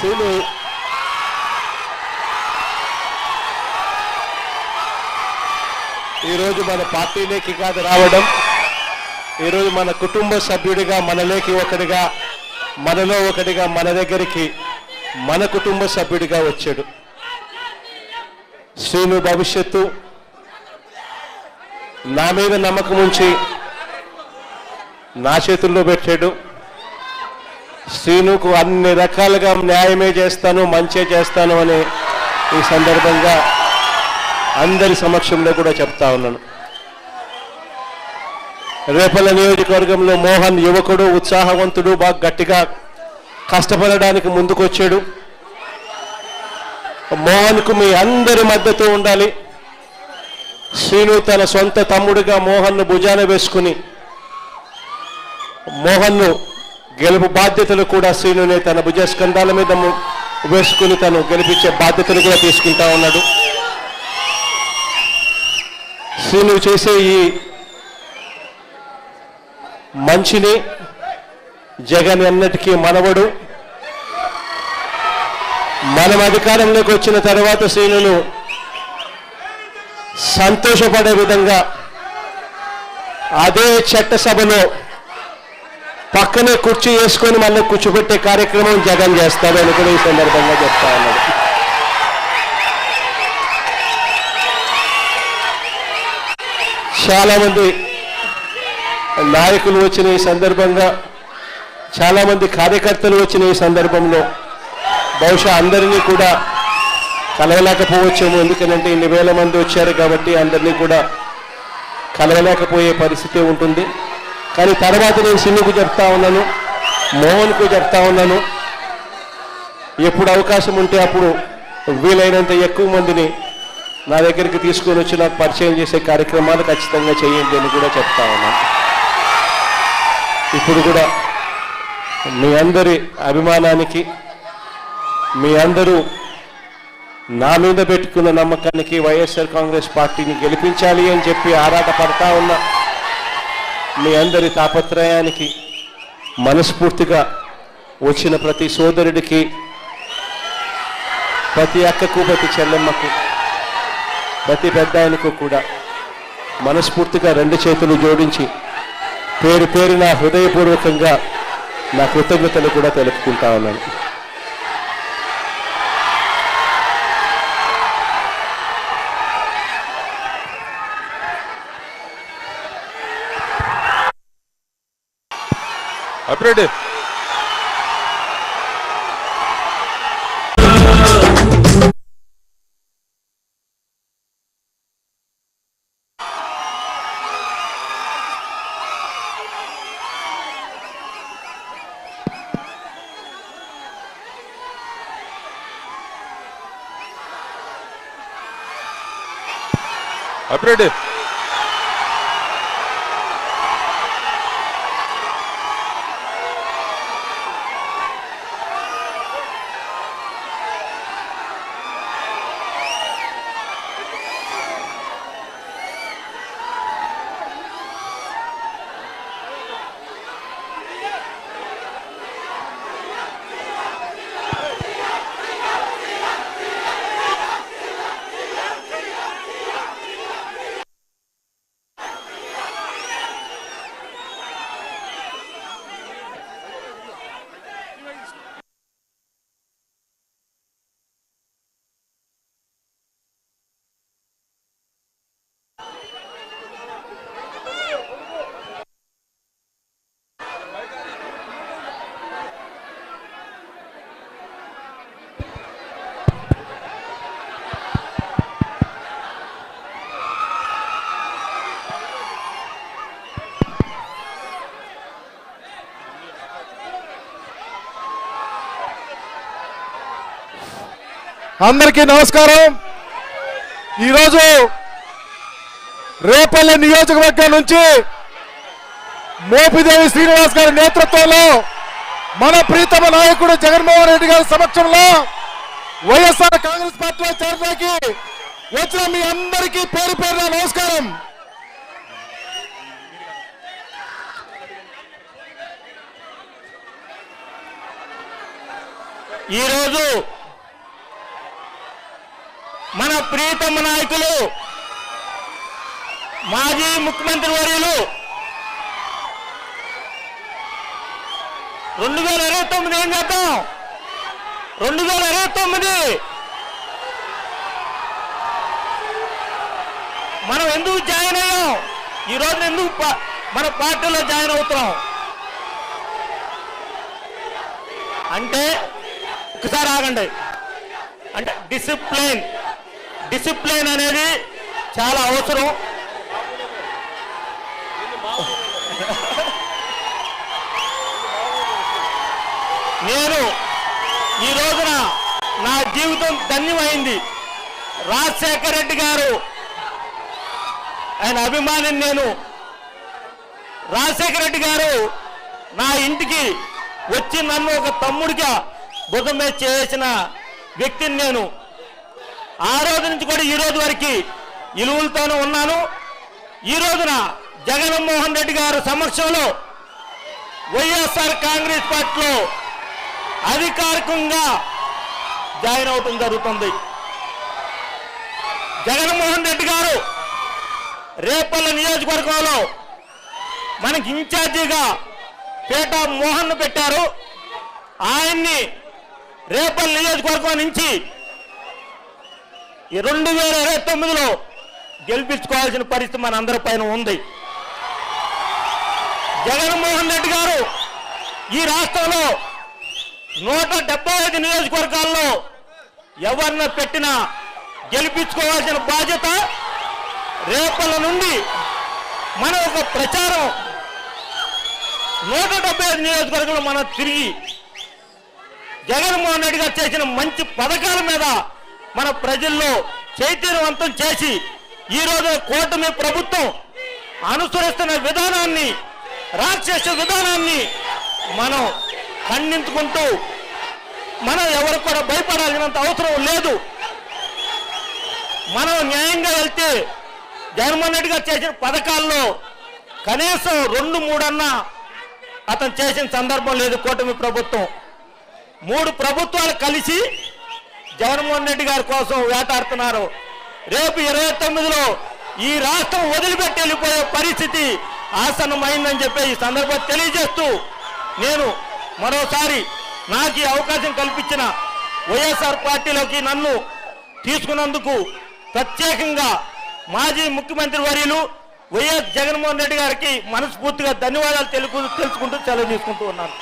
Scene ఈరోజు మన పార్టీలోకి కాదు రావడం, ఈరోజు మన కుటుంబ సభ్యుడిగా, మనలోకి ఒకటిగా, మనలో ఒకటిగా, మన దగ్గరికి మన కుటుంబ సభ్యుడిగా వచ్చాడు. శ్రీను భవిష్యత్తు నా మీద నమ్మకం ఉంచి నా చేతుల్లో పెట్టాడు. శ్రీనుకు అన్ని రకాలుగా న్యాయమే చేస్తాను, మంచే చేస్తాను అని ఈ సందర్భంగా అందరి సమక్షంలో కూడా చెప్తా ఉన్నాను. రేపల్ల నియోజకవర్గంలో మోహన్ యువకుడు, ఉత్సాహవంతుడు, బాగా గట్టిగా కష్టపడడానికి ముందుకొచ్చాడు. మోహన్కు మీ అందరి మద్దతు ఉండాలి. శ్రీను తన సొంత తమ్ముడిగా మోహన్ను భుజాన వేసుకుని మోహన్ను గెలుపు బాధ్యతలు కూడా శ్రీనునే తన భుజస్కంధాల మీద వేసుకుని తను గెలిపించే బాధ్యతలు కూడా తీసుకుంటా ఉన్నాడు. శ్రీను చేసే ఈ మంచిని జగన్ ఎన్నటికీ మనవడు. మనం అధికారంలోకి వచ్చిన తర్వాత శ్రీనును సంతోషపడే విధంగా అదే చట్టసభలో పక్కనే కుర్చీ వేసుకొని మళ్ళీ కూర్చోబెట్టే కార్యక్రమం జగన్ చేస్తాడు అని కూడా ఈ సందర్భంగా చెప్తా ఉన్నాడు. చాలామంది నాయకులు వచ్చిన ఈ సందర్భంగా, చాలామంది కార్యకర్తలు వచ్చిన ఈ సందర్భంలో బహుశా అందరినీ కూడా కలవలేకపోవచ్చేమో. ఎందుకంటే ఇన్ని వేల మంది వచ్చారు కాబట్టి అందరినీ కూడా కలవలేకపోయే పరిస్థితి ఉంటుంది. కానీ తర్వాత నేను సిన్నుకు చెప్తా ఉన్నాను, మోహన్కు చెప్తా ఉన్నాను, ఎప్పుడు అవకాశం ఉంటే అప్పుడు వీలైనంత ఎక్కువ మందిని నా దగ్గరికి తీసుకొని వచ్చి నాకు పరిచయం చేసే కార్యక్రమాలు ఖచ్చితంగా చేయండి అని కూడా చెప్తా ఉన్నాను. ఇప్పుడు కూడా మీ అందరి అభిమానానికి, మీ అందరూ నా మీద పెట్టుకున్న నమ్మకానికి, వైఎస్ఆర్ కాంగ్రెస్ పార్టీని గెలిపించాలి అని చెప్పి ఆరాట పడతా ఉన్న మీ అందరి తాపత్రయానికి మనస్ఫూర్తిగా వచ్చిన ప్రతి సోదరుడికి, ప్రతి అక్కకు, ప్రతి చెల్లెమ్మకు, ప్రతి పెద్ద ఆయనకు కూడా మనస్ఫూర్తిగా రెండు చేతులు జోడించి పేరు పేరున హృదయపూర్వకంగా నా కృతజ్ఞతలు కూడా తెలుపుకుంటా ఉన్నాను. అప్రెడ్ అప్రెడ్ అందరికీ నమస్కారం. ఈరోజు రేపల్లె నియోజకవర్గం నుంచి మోపిదేవి శ్రీనివాస్ గారి నేతృత్వంలో మన ప్రీతమ నాయకుడు జగన్మోహన్ రెడ్డి గారి సమక్షంలో వైఎస్ఆర్ కాంగ్రెస్ పార్టీలో చేరడానికి వచ్చిన మీ అందరికీ పేరు పేరున నమస్కారం. ఈరోజు మన ప్రీతమ నాయకులు మాజీ ముఖ్యమంత్రి వర్యులు 2029 ఏం చేద్దాం? 2029 మనం ఎందుకు జాయిన్ అయ్యాం? ఈ రోజు ఎందుకు మన పార్టీలో జాయిన్ అవుతున్నాం అంటే, ఒకసారి ఆగండి. అంటే డిసిప్లిన్ అనేది చాలా అవసరం. నేను ఈ రోజున నా జీవితం ధన్యమైంది. రాజశేఖర రెడ్డి గారు ఆయన అభిమానిని నేను. రాజశేఖర రెడ్డి గారు నా ఇంటికి వచ్చి నన్ను ఒక తమ్ముడిగా భుజం మీద చేసిన వ్యక్తిని నేను. ఆ రోజు నుంచి కూడా ఈ రోజు వరకు ఇలువలతోనే ఉన్నాను. ఈ రోజున జగన్మోహన్ రెడ్డి గారి సమక్షంలో వైఎస్ఆర్ కాంగ్రెస్ పార్టీలో అధికారికంగా జాయిన్ అవటం జరుగుతుంది. జగన్మోహన్ రెడ్డి గారు రేపల్ల నియోజకవర్గంలో మనకి ఇన్ఛార్జిగా పేట మోహన్ పెట్టారు. ఆయన్ని రేపల్ల నియోజకవర్గం నుంచి 2029లో గెలిపించుకోవాల్సిన పరిస్థితి మన అందరి పైన ఉంది. జగన్మోహన్ రెడ్డి గారు ఈ రాష్ట్రంలో 175 నియోజకవర్గాల్లో ఎవరిని పెట్టినా గెలిపించుకోవాల్సిన బాధ్యత రేపల నుండి మన ఒక ప్రచారం 175 నియోజకవర్గంలో మనం తిరిగి జగన్మోహన్ రెడ్డి గారు చేసిన మంచి పథకాల మీద మన ప్రజల్లో చైతన్యవంతం చేసి ఈరోజు కూటమి ప్రభుత్వం అనుసరిస్తున్న విధానాన్ని, రాక్షస విధానాన్ని మనం ఖండించుకుంటూ మనం ఎవరికి కూడా భయపడాల్సినంత అవసరం లేదు. మనం న్యాయంగా వెళ్తే జగన్మోహన్ రెడ్డి గారు చేసిన పథకాల్లో కనీసం 2-3 అన్నా అతను చేసిన సందర్భం లేదు. కూటమి ప్రభుత్వం 3 ప్రభుత్వాలు కలిసి జగన్మోహన్ రెడ్డి గారి కోసం వేటాడుతున్నారు. రేపు 29లో ఈ రాష్ట్రం వదిలిపెట్టి వెళ్ళిపోయే పరిస్థితి ఆసన్నమైందని చెప్పి ఈ సందర్భంగా తెలియజేస్తూ, నేను మరోసారి నాకు ఈ అవకాశం కల్పించిన వైఎస్ఆర్ పార్టీలోకి నన్ను తీసుకున్నందుకు ప్రత్యేకంగా మాజీ ముఖ్యమంత్రి వర్యులు వైఎస్ జగన్మోహన్ రెడ్డి గారికి మనస్ఫూర్తిగా ధన్యవాదాలు తెలుసుకుంటూ సెలవు తీసుకుంటూ ఉన్నాను.